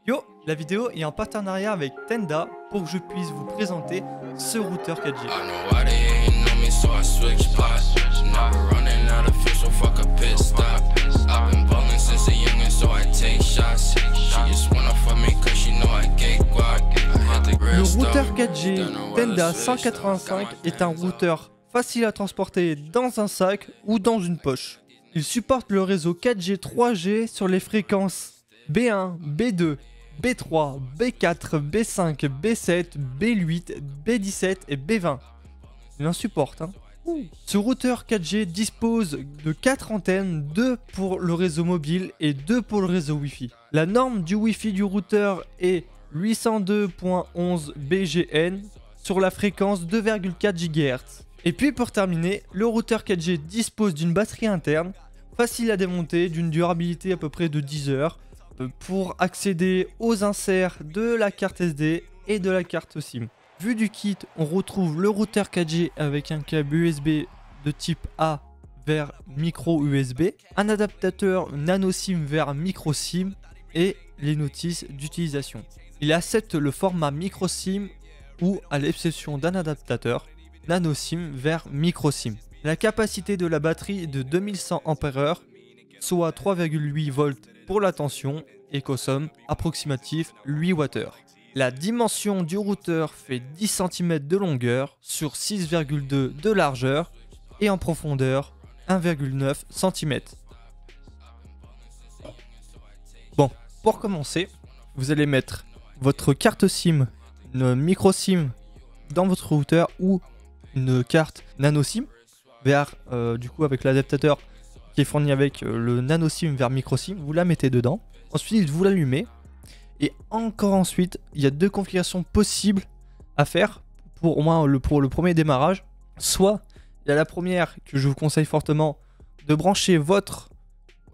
Yo, la vidéo est en partenariat avec Tenda pour que je puisse vous présenter ce routeur 4G. Le routeur 4G Tenda 185 est un routeur facile à transporter dans un sac ou dans une poche. Il supporte le réseau 4G 3G sur les fréquences B1, B2, B3, B4, B5, B7, B8, B17 et B20. Il en supporte, hein. Ce routeur 4G dispose de 4 antennes, 2 pour le réseau mobile et 2 pour le réseau Wi-Fi. La norme du Wi-Fi du routeur est 802.11 BGN sur la fréquence 2,4 GHz. Et puis pour terminer, le routeur 4G dispose d'une batterie interne, facile à démonter, d'une durabilité à peu près de 10 heures, pour accéder aux inserts de la carte SD et de la carte SIM. Vu du kit, on retrouve le routeur 4G avec un câble USB de type A vers micro USB, un adaptateur nano SIM vers micro SIM et les notices d'utilisation. Il accepte le format micro SIM ou, à l'exception d'un adaptateur, nano SIM vers micro SIM. La capacité de la batterie est de 2100 mAh, soit 3,8 volts pour la tension et consomme approximatif 8 Wh. La dimension du routeur fait 10 cm de longueur sur 6,2 de largeur et en profondeur 1,9 cm. Bon, pour commencer, vous allez mettre votre carte SIM, une micro SIM dans votre routeur ou une carte nano SIM vers du coup avec l'adaptateur qui est fourni avec le nano SIM vers micro SIM, vous la mettez dedans. Ensuite, vous l'allumez. Et encore ensuite, il y a deux configurations possibles à faire pour au moins pour le premier démarrage. Soit, il y a la première que je vous conseille fortement de brancher votre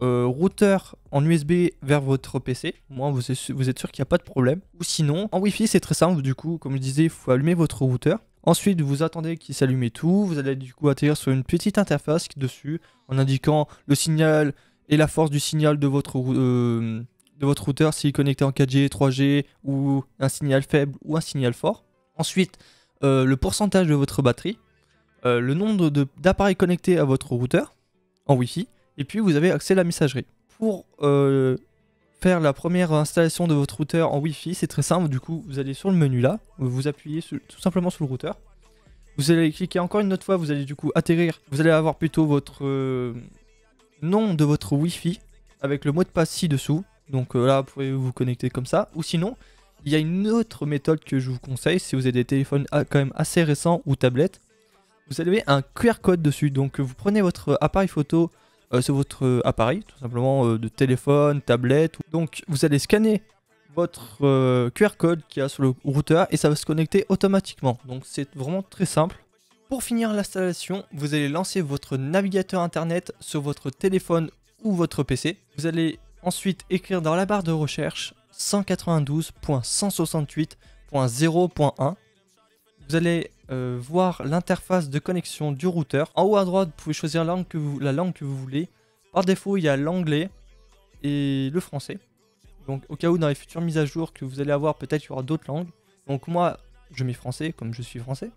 routeur en USB vers votre PC. Au moins, vous êtes sûr qu'il n'y a pas de problème. Ou sinon, en Wi-Fi, c'est très simple. Du coup, comme je disais, il faut allumer votre routeur. Ensuite, vous attendez qu'il s'allume et tout. Vous allez du coup atterrir sur une petite interface dessus en indiquant le signal et la force du signal de votre routeur, s'il est connecté en 4G, 3G ou un signal faible ou un signal fort. Ensuite, le pourcentage de votre batterie, le nombre d'appareils connectés à votre routeur en Wi-Fi, et puis vous avez accès à la messagerie. Pour faire la première installation de votre routeur en Wi-Fi, c'est très simple. Du coup, vous allez sur le menu là, vous appuyez tout simplement sur le routeur. Vous allez cliquer encore une autre fois, vous allez du coup atterrir. Vous allez avoir plutôt votre nom de votre Wi-Fi avec le mot de passe ci-dessous. Donc là, vous pouvez vous connecter comme ça. Ou sinon, il y a une autre méthode que je vous conseille si vous avez des téléphones quand même assez récents ou tablettes. Vous avez un QR code dessus. Donc vous prenez votre appareil photo sur votre appareil, tout simplement de téléphone, tablette. Donc vous allez scanner votre QR code qu'il y a sur le routeur et ça va se connecter automatiquement. Donc c'est vraiment très simple. Pour finir l'installation, vous allez lancer votre navigateur internet sur votre téléphone ou votre PC. Vous allez ensuite écrire dans la barre de recherche 192.168.0.1. Vous allez voir l'interface de connexion du routeur. En haut à droite, vous pouvez choisir la langue que vous voulez. Par défaut, il y a l'anglais et le français. Donc au cas où dans les futures mises à jour que vous allez avoir, peut-être il y aura d'autres langues. Donc moi, je mets français comme je suis français.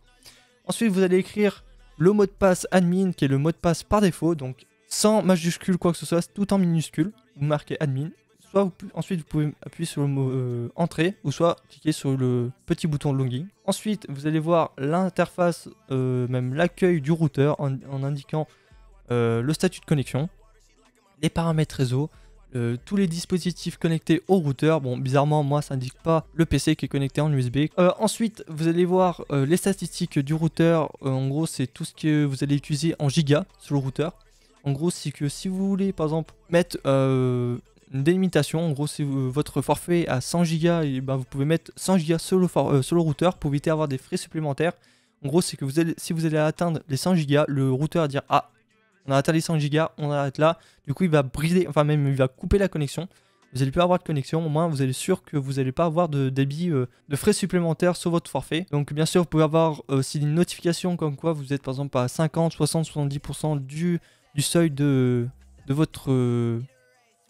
Ensuite, vous allez écrire le mot de passe admin qui est le mot de passe par défaut. Donc sans majuscule quoi que ce soit, tout en minuscule. Vous marquez admin, ensuite vous pouvez appuyer sur le mot entrée ou soit cliquer sur le petit bouton login. Ensuite vous allez voir l'interface, même l'accueil du routeur en indiquant le statut de connexion, les paramètres réseau, tous les dispositifs connectés au routeur. Bon, bizarrement moi ça n'indique pas le PC qui est connecté en USB. Ensuite vous allez voir les statistiques du routeur. En gros c'est tout ce que vous allez utiliser en gigas sur le routeur. En gros, c'est que si vous voulez, par exemple, mettre une délimitation, en gros, si votre forfait est à 100 Go, et ben, vous pouvez mettre 100 Go sur le routeur pour éviter d'avoir des frais supplémentaires. En gros, c'est que si vous allez atteindre les 100 Go, le routeur va dire « Ah, on a atteint les 100 Go, on arrête là. » Du coup, il va briser, enfin même, il va couper la connexion. Vous n'allez plus avoir de connexion, au moins, vous allez être sûr que vous n'allez pas avoir de débit, de frais supplémentaires sur votre forfait. Donc, bien sûr, vous pouvez avoir aussi une notification comme quoi vous êtes, par exemple, à 50, 60, 70% du seuil de votre on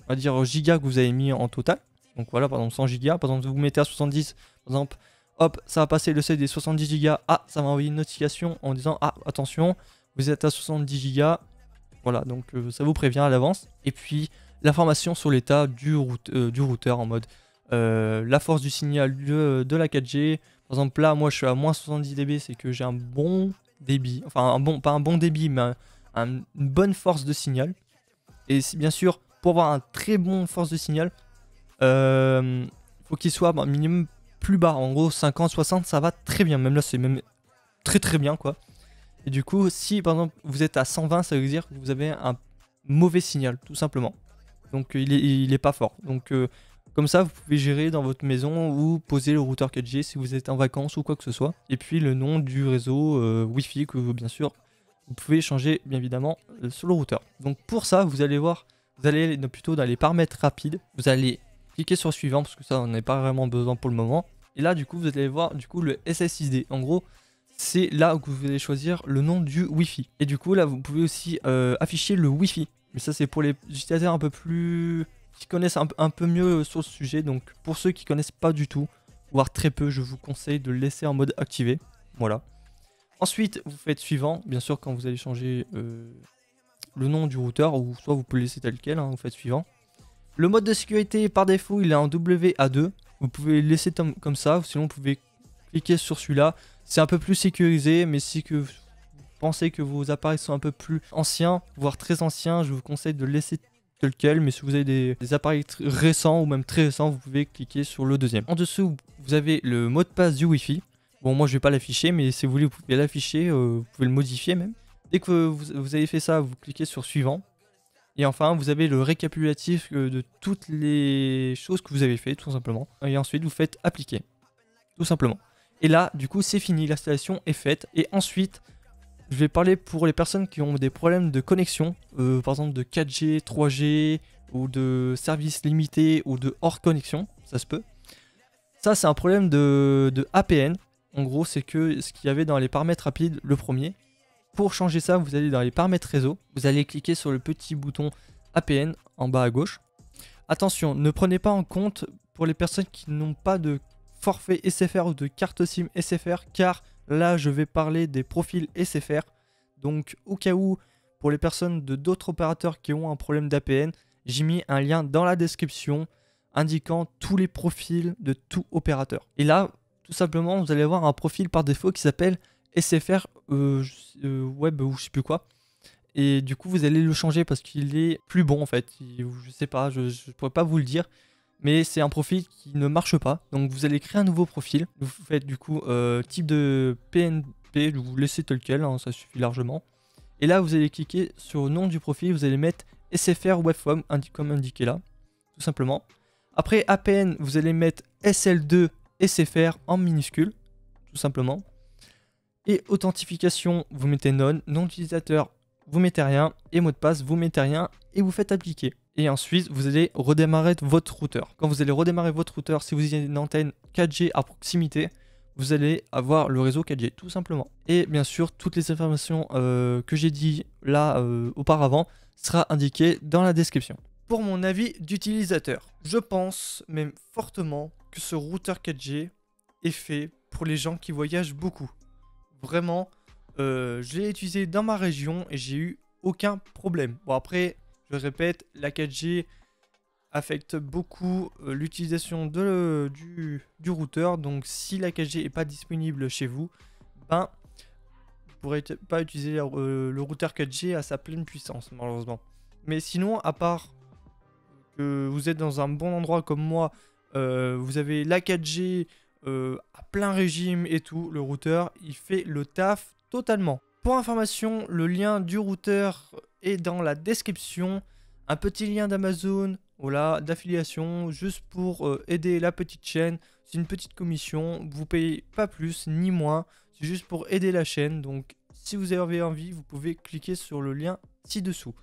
va dire giga que vous avez mis en total. Donc voilà, par exemple 100 Go, par exemple vous mettez à 70, par exemple, hop, ça va passer le seuil des 70 Go, ah, ça va envoyer une notification en disant, ah, attention, vous êtes à 70 Go, voilà, donc ça vous prévient à l'avance. Et puis l'information sur l'état du routeur en mode la force du signal de la 4G. Par exemple là, moi je suis à moins 70 dB, c'est que j'ai un bon débit, enfin pas un bon débit, mais une bonne force de signal. Et bien sûr, pour avoir un très bon force de signal, faut qu'il soit minimum plus bas. En gros 50, 60, ça va très bien. Même là c'est même très bien quoi. Et du coup, si par exemple vous êtes à 120, ça veut dire que vous avez un mauvais signal, tout simplement. Donc il est pas fort. Donc comme ça, vous pouvez gérer dans votre maison ou poser le routeur 4G si vous êtes en vacances ou quoi que ce soit. Et puis le nom du réseau Wi-Fi que bien sûr vous pouvez changer bien évidemment sur le routeur. Donc pour ça, vous allez voir, vous allez plutôt dans les paramètres rapides. Vous allez cliquer sur suivant parce que ça on n'a pas vraiment besoin pour le moment. Et là du coup vous allez voir du coup le SSID. En gros, c'est là où vous allez choisir le nom du Wi-Fi. Et du coup là vous pouvez aussi afficher le Wi-Fi. Mais ça c'est pour les utilisateurs un peu plus... qui connaissent un peu mieux sur le sujet. Donc pour ceux qui connaissent pas du tout, voire très peu, je vous conseille de le laisser en mode activé. Voilà. Ensuite vous faites suivant. Bien sûr quand vous allez changer le nom du routeur, ou soit vous pouvez le laisser tel quel, hein, vous faites suivant. Le mode de sécurité par défaut il est en WA2. Vous pouvez le laisser comme ça, sinon vous pouvez cliquer sur celui-là. C'est un peu plus sécurisé, mais si que vous pensez que vos appareils sont un peu plus anciens, voire très anciens, je vous conseille de le laisser tel quel. Mais si vous avez des appareils récents ou même très récents, vous pouvez cliquer sur le deuxième. En dessous, vous avez le mot de passe du Wi-Fi. Bon, moi je vais pas l'afficher, mais si vous voulez, vous pouvez l'afficher, vous pouvez le modifier même. Dès que vous avez fait ça, vous cliquez sur suivant. Et enfin, vous avez le récapitulatif de toutes les choses que vous avez fait, tout simplement. Et ensuite, vous faites appliquer, tout simplement. Et là, du coup, c'est fini, l'installation est faite. Et ensuite, je vais parler pour les personnes qui ont des problèmes de connexion, par exemple de 4G, 3G, ou de services limités, ou de hors connexion, ça se peut. Ça, c'est un problème de APN. En gros, c'est que ce qu'il y avait dans les paramètres rapides, le premier. Pour changer ça, vous allez dans les paramètres réseau, vous allez cliquer sur le petit bouton APN en bas à gauche. Attention, ne prenez pas en compte pour les personnes qui n'ont pas de forfait SFR ou de carte SIM SFR, car là je vais parler des profils SFR. Donc au cas où, pour les personnes de d'autres opérateurs qui ont un problème d'APN, j'ai mis un lien dans la description indiquant tous les profils de tout opérateur. Et là, tout simplement, vous allez avoir un profil par défaut qui s'appelle SFR web ou je sais plus quoi. Et du coup, vous allez le changer parce qu'il est plus bon en fait. Je sais pas, je pourrais pas vous le dire. Mais c'est un profil qui ne marche pas. Donc vous allez créer un nouveau profil. Vous faites du coup type de PNP, vous laissez tel quel, hein, ça suffit largement. Et là, vous allez cliquer sur le nom du profil. Vous allez mettre SFR Webform comme indiqué là, tout simplement. Après APN, vous allez mettre SL2 SFR en minuscule, tout simplement. Et authentification, vous mettez non, nom d'utilisateur, vous mettez rien, et mot de passe, vous mettez rien, et vous faites appliquer. Et ensuite, vous allez redémarrer votre routeur. Quand vous allez redémarrer votre routeur, si vous avez une antenne 4G à proximité, vous allez avoir le réseau 4G, tout simplement. Et bien sûr, toutes les informations que j'ai dit là auparavant sera indiquées dans la description. Pour mon avis d'utilisateur, je pense même fortement que ce routeur 4G est fait pour les gens qui voyagent beaucoup. Vraiment, je l'ai utilisé dans ma région et j'ai eu aucun problème. Bon après, je répète, la 4G affecte beaucoup l'utilisation du routeur. Donc si la 4G n'est pas disponible chez vous, ben, vous ne pourrez pas utiliser le routeur 4G à sa pleine puissance malheureusement. Mais sinon, à part que vous êtes dans un bon endroit comme moi, vous avez la 4G à plein régime et tout, le routeur il fait le taf totalement. Pour information, le lien du routeur est dans la description, un petit lien d'Amazon, voilà, d'affiliation, juste pour aider la petite chaîne. C'est une petite commission, vous payez pas plus ni moins, c'est juste pour aider la chaîne. Donc si vous avez envie, vous pouvez cliquer sur le lien ci-dessous.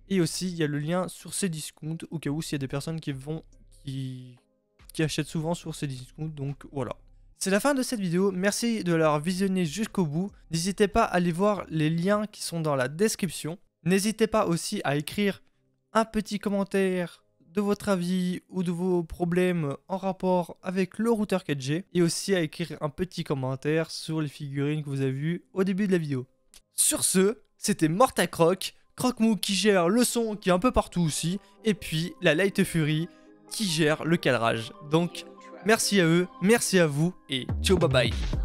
Et aussi il y a le lien sur Cdiscount au cas où s'il y a des personnes qui achètent souvent sur Cdiscount, donc voilà. C'est la fin de cette vidéo, merci de l'avoir visionné jusqu'au bout. N'hésitez pas à aller voir les liens qui sont dans la description. N'hésitez pas aussi à écrire un petit commentaire de votre avis ou de vos problèmes en rapport avec le routeur 4G et aussi à écrire un petit commentaire sur les figurines que vous avez vues au début de la vidéo. Sur ce, c'était Mortacroc, Croque-Mou qui gère le son qui est un peu partout aussi, et puis la Light Fury qui gère le cadrage. Donc merci à eux, merci à vous et ciao bye bye.